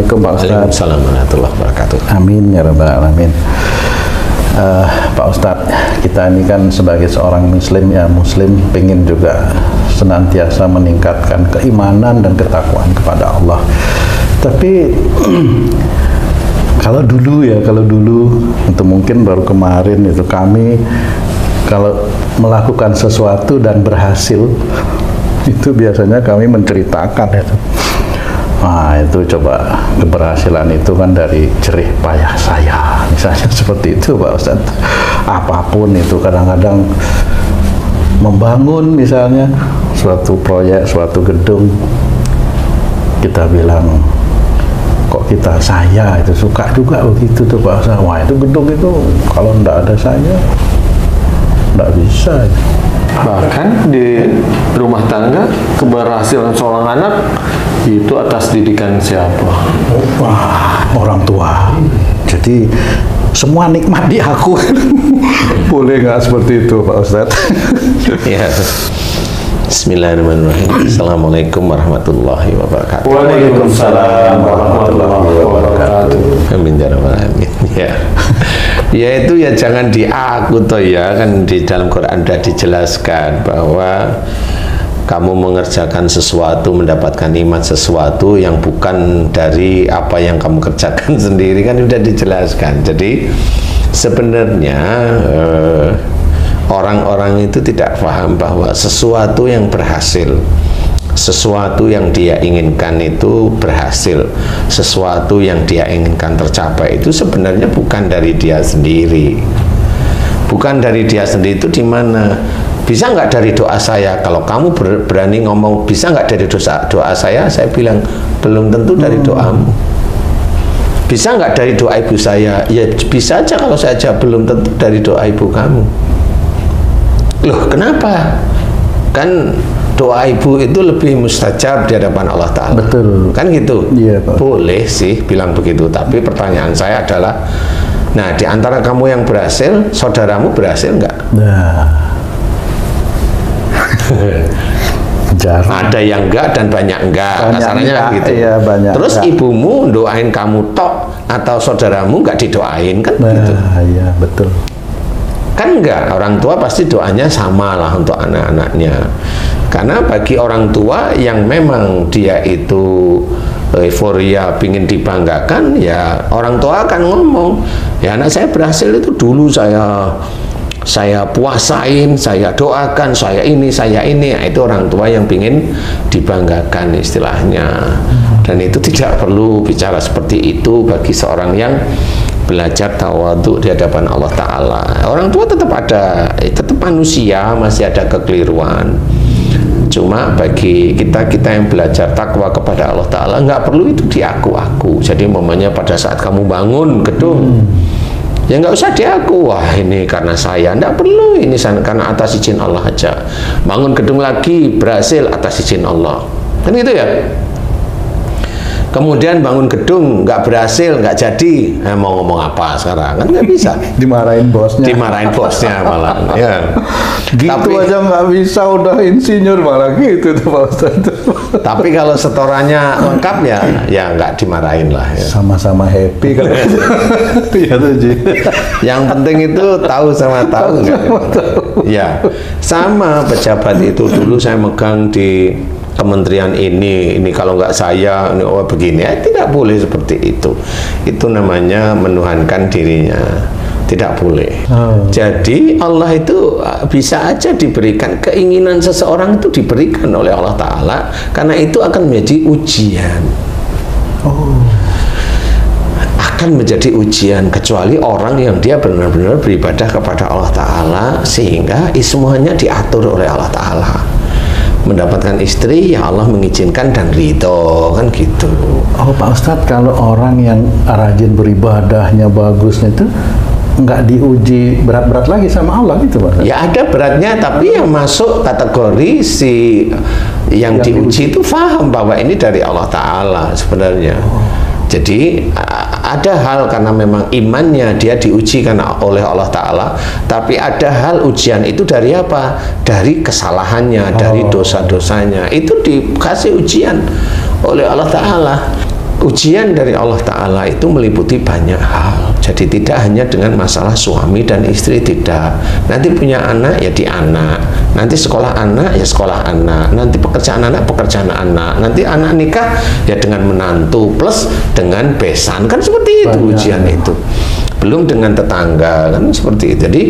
Assalamualaikum Pak Ustadz. Waalaikumsalam warahmatullahi wabarakatuh. Amin ya rabbal alamin. Pak Ustadz, kita ini kan sebagai seorang muslim pengen juga senantiasa meningkatkan keimanan dan ketakwaan kepada Allah. Tapi kalau dulu itu mungkin baru kemarin itu kami kalau melakukan sesuatu dan berhasil itu biasanya kami menceritakan itu. Nah itu coba keberhasilan itu kan dari jerih payah saya, misalnya seperti itu Pak Ustadz. Apapun itu, kadang-kadang membangun misalnya suatu proyek, suatu gedung, kita bilang kok saya itu suka juga begitu tuh Pak Ustadz. Wah itu gedung itu kalau enggak ada saya enggak bisa. Bahkan di rumah tangga keberhasilan seorang anak itu atas didikan siapa? Wah, orang tua. Jadi semua nikmat di aku. Boleh nggak seperti itu Pak Ustadz? Ya. Bismillahirrahmanirrahim. Assalamualaikum warahmatullahi wabarakatuh. Waalaikumsalam warahmatullahi wabarakatuh. Amin ya rabbal alamin. Ya. Ya itu ya jangan diaku toh ya, kan di dalam Quran sudah dijelaskan bahwa kamu mengerjakan sesuatu, mendapatkan nikmat sesuatu yang bukan dari apa yang kamu kerjakan sendiri, kan sudah dijelaskan. Jadi sebenarnya orang-orang itu tidak paham bahwa sesuatu yang berhasil, sesuatu yang dia inginkan itu berhasil, sesuatu yang dia inginkan tercapai itu sebenarnya bukan dari dia sendiri. Bukan dari dia sendiri itu di mana? Bisa nggak dari doa saya? Kalau kamu berani ngomong bisa nggak dari doa saya bilang belum tentu dari doamu. Bisa nggak dari doa ibu saya? Ya bisa aja kalau saya jawab belum tentu dari doa ibu kamu. Loh kenapa? Kan doa ibu itu lebih mustajab di hadapan Allah Ta'ala. Betul. Kan gitu? Iya Pak. Boleh sih bilang begitu, tapi pertanyaan saya adalah, nah di antara kamu yang berhasil, saudaramu berhasil nggak? Nah. Ada yang enggak dan banyak enggak, kasarnya gitu. Iya, banyak terus enggak. Ibumu doain kamu tok atau saudaramu enggak didoain kan gitu. Iya betul. Kan enggak, orang tua pasti doanya sama lah untuk anak-anaknya. Karena bagi orang tua yang memang dia itu euforia pingin dibanggakan, ya orang tua akan ngomong, ya anak saya berhasil itu dulu saya puasain, saya doakan, saya ini, nah, itu orang tua yang ingin dibanggakan istilahnya. Dan itu tidak perlu bicara seperti itu bagi seorang yang belajar tawadhu di hadapan Allah Ta'ala. Orang tua tetap ada, tetap manusia, masih ada kekeliruan. Cuma bagi kita yang belajar takwa kepada Allah Ta'ala, nggak perlu itu diaku-aku. Jadi momennya pada saat kamu bangun gedung, ya nggak usah diaku, wah ini karena saya, nggak perlu, ini karena atas izin Allah aja. Bangun gedung lagi berhasil atas izin Allah, kan gitu ya. Kemudian bangun gedung nggak berhasil, nggak jadi, mau ngomong apa sekarang, kan nggak bisa. Dimarahin bosnya malah ya. Gitu aja nggak bisa, udah insinyur malah gitu tuh Pak Ustadz. Tapi kalau setorannya lengkap ya nggak dimarahin lah ya. Sama-sama happy kan. Iya tuh Ji. Yang penting itu tahu sama tahu nggak? Ya sama pejabat itu dulu saya megang di kementerian ini kalau nggak saya ini begini, tidak boleh seperti itu. Itu namanya menuhankan dirinya, tidak boleh. Jadi Allah itu bisa aja diberikan keinginan seseorang, itu diberikan oleh Allah Ta'ala karena itu akan menjadi ujian. Akan menjadi ujian, kecuali orang yang dia benar-benar beribadah kepada Allah Ta'ala sehingga semuanya diatur oleh Allah Ta'ala. Mendapatkan istri ya Allah mengizinkan dan ridho, kan gitu. Oh Pak Ustadz, kalau orang yang rajin beribadahnya bagusnya itu nggak diuji berat-berat lagi sama Allah gitu Pak? Ya ada beratnya, tapi yang masuk kategori si yang diuji itu paham bahwa ini dari Allah Ta'ala sebenarnya. Jadi ada hal karena memang imannya dia diuji karena oleh Allah Ta'ala, tapi ada hal ujian itu dari apa? Dari kesalahannya, dari dosa-dosanya, itu dikasih ujian oleh Allah Ta'ala. ujian dari Allah Ta'ala itu meliputi banyak hal. Jadi tidak hanya dengan masalah suami dan istri, tidak. Nanti punya anak ya di anak, nanti sekolah anak ya sekolah anak, nanti pekerjaan anak pekerjaan anak, nanti anak nikah ya dengan menantu plus dengan besan, kan seperti itu ujian itu. Belum dengan tetangga, kan seperti itu. Jadi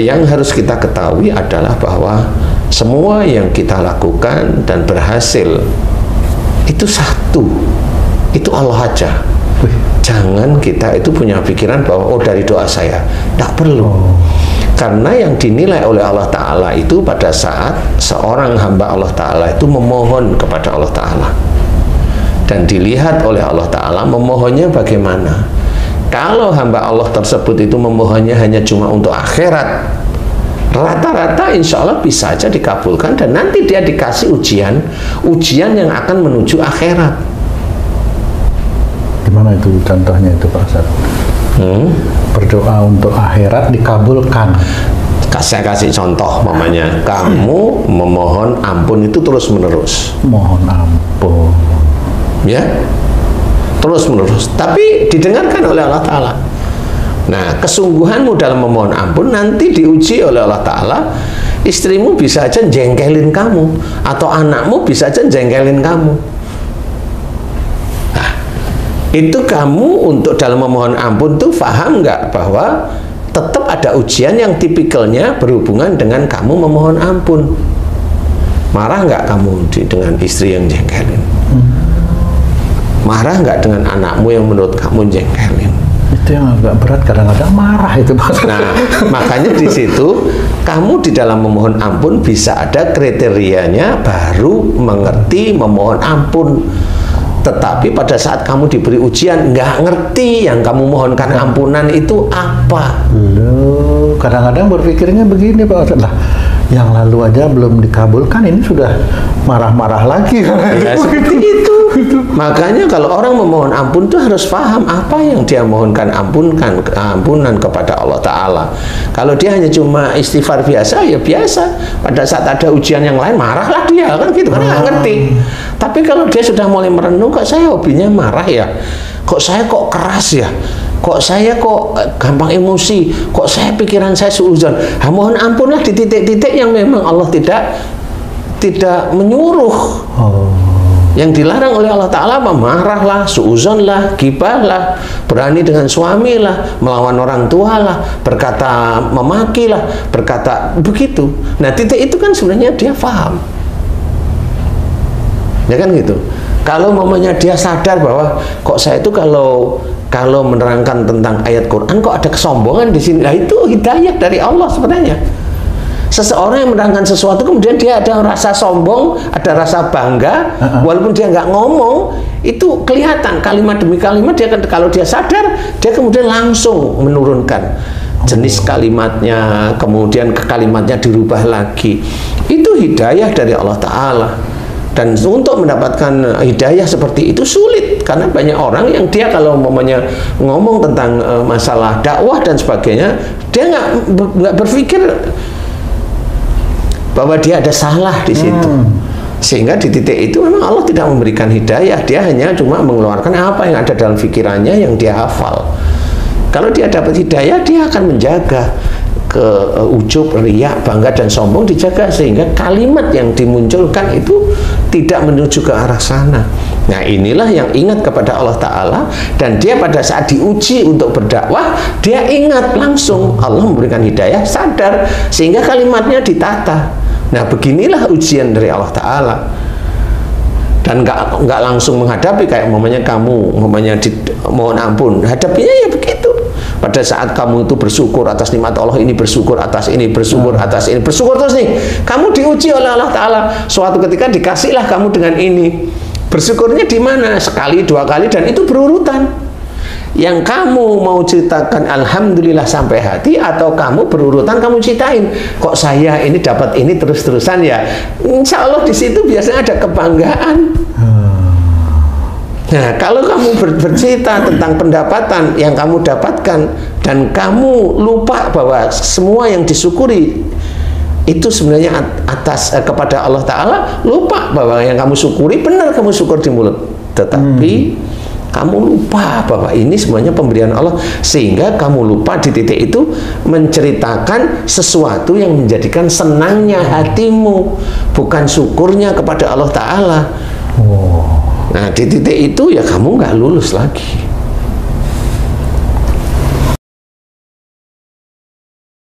yang harus kita ketahui adalah bahwa semua yang kita lakukan dan berhasil itu satu, itu Allah aja. Jangan kita itu punya pikiran bahwa oh dari doa saya, tidak perlu. Karena yang dinilai oleh Allah Ta'ala itu pada saat seorang hamba Allah Ta'ala itu memohon kepada Allah Ta'ala, dan dilihat oleh Allah Ta'ala memohonnya bagaimana. Kalau hamba Allah tersebut itu memohonnya hanya cuma untuk akhirat, rata-rata insya Allah bisa saja dikabulkan, dan nanti dia dikasih ujian yang akan menuju akhirat. Gimana itu contohnya itu Pak Ustaz? Berdoa untuk akhirat dikabulkan. Saya kasih contoh, mamanya kamu memohon ampun itu terus menerus. Mohon ampun. Ya, terus menerus. Tapi didengarkan oleh Allah Ta'ala. Nah, kesungguhanmu dalam memohon ampun nanti diuji oleh Allah Ta'ala. Istrimu bisa aja jengkelin kamu, atau anakmu bisa aja jengkelin kamu. Itu kamu untuk dalam memohon ampun tuh paham nggak bahwa tetap ada ujian yang tipikalnya berhubungan dengan kamu memohon ampun. Marah nggak kamu dengan istri yang jengkelin? Marah nggak dengan anakmu yang menurut kamu jengkelin? Itu yang agak berat, kadang-kadang marah itu Pak. Nah, makanya di situ kamu di dalam memohon ampun bisa ada kriterianya baru mengerti memohon ampun. Tetapi pada saat kamu diberi ujian nggak ngerti yang kamu mohonkan ampunan itu apa. Loh, kadang-kadang berpikirnya begini Pak Ustaz, lah yang lalu aja belum dikabulkan, ini sudah marah-marah lagi. Ya, seperti itu. Makanya kalau orang memohon ampun itu harus paham apa yang dia mohonkan ampunan kepada Allah Ta'ala. Kalau dia hanya cuma istighfar biasa, ya biasa. Pada saat ada ujian yang lain, marahlah dia, kan gitu, karena nggak ngerti. Tapi kalau dia sudah mulai merenung, kok saya hobinya marah ya? Kok saya kok keras ya? Kok saya kok gampang emosi? Kok saya pikiran saya suudzon? Mohon ampunlah di titik-titik yang memang Allah tidak menyuruh. Yang dilarang oleh Allah Ta'ala marahlah, suudzonlah, gibahlah, berani dengan suami lah, melawan orang tua lah, berkata memaki lah, berkata begitu. Nah titik itu kan sebenarnya dia paham, ya kan gitu. Kalau mamanya dia sadar bahwa kok saya itu kalau menerangkan tentang ayat Quran kok ada kesombongan di sini, nah itu hidayah dari Allah sebenarnya. Seseorang yang menerangkan sesuatu kemudian dia ada rasa sombong, ada rasa bangga, walaupun dia nggak ngomong, itu kelihatan kalimat demi kalimat. Dia kalau dia sadar, dia kemudian langsung menurunkan jenis kalimatnya, kemudian kalimatnya dirubah lagi. Itu hidayah dari Allah Ta'ala. Dan untuk mendapatkan hidayah seperti itu sulit, karena banyak orang yang dia kalau umpamanya ngomong tentang masalah dakwah dan sebagainya, dia nggak berpikir bahwa dia ada salah di situ. Sehingga di titik itu memang Allah tidak memberikan hidayah, dia hanya cuma mengeluarkan apa yang ada dalam pikirannya yang dia hafal. Kalau dia dapat hidayah, dia akan menjaga ujub, riya, bangga dan sombong dijaga, sehingga kalimat yang dimunculkan itu tidak menuju ke arah sana. Nah inilah yang ingat kepada Allah Ta'ala, dan dia pada saat diuji untuk berdakwah, dia ingat langsung Allah memberikan hidayah, sadar, sehingga kalimatnya ditata. Nah beginilah ujian dari Allah Ta'ala. Dan nggak langsung menghadapi kayak kamu mohon ampun, hadapinya ya begitu. Pada saat kamu itu bersyukur atas nikmat Allah ini, bersyukur atas ini, bersyukur atas ini, bersyukur terus nih, kamu diuji oleh Allah Ta'ala. Suatu ketika dikasihlah kamu dengan ini, bersyukurnya di mana? Sekali, dua kali, dan itu berurutan. Yang kamu mau ceritakan alhamdulillah sampai hati, atau kamu berurutan kamu ceritain, kok saya ini dapat ini terus-terusan ya. Insya Allah di situ biasanya ada kebanggaan. Nah, kalau kamu bercerita tentang pendapatan yang kamu dapatkan dan kamu lupa bahwa semua yang disyukuri itu sebenarnya atas kepada Allah Ta'ala, lupa bahwa yang kamu syukuri benar kamu syukur di mulut, tetapi kamu lupa bahwa ini semuanya pemberian Allah, sehingga kamu lupa di titik itu menceritakan sesuatu yang menjadikan senangnya hatimu, bukan syukurnya kepada Allah Ta'ala. Nah di titik itu ya kamu nggak lulus lagi.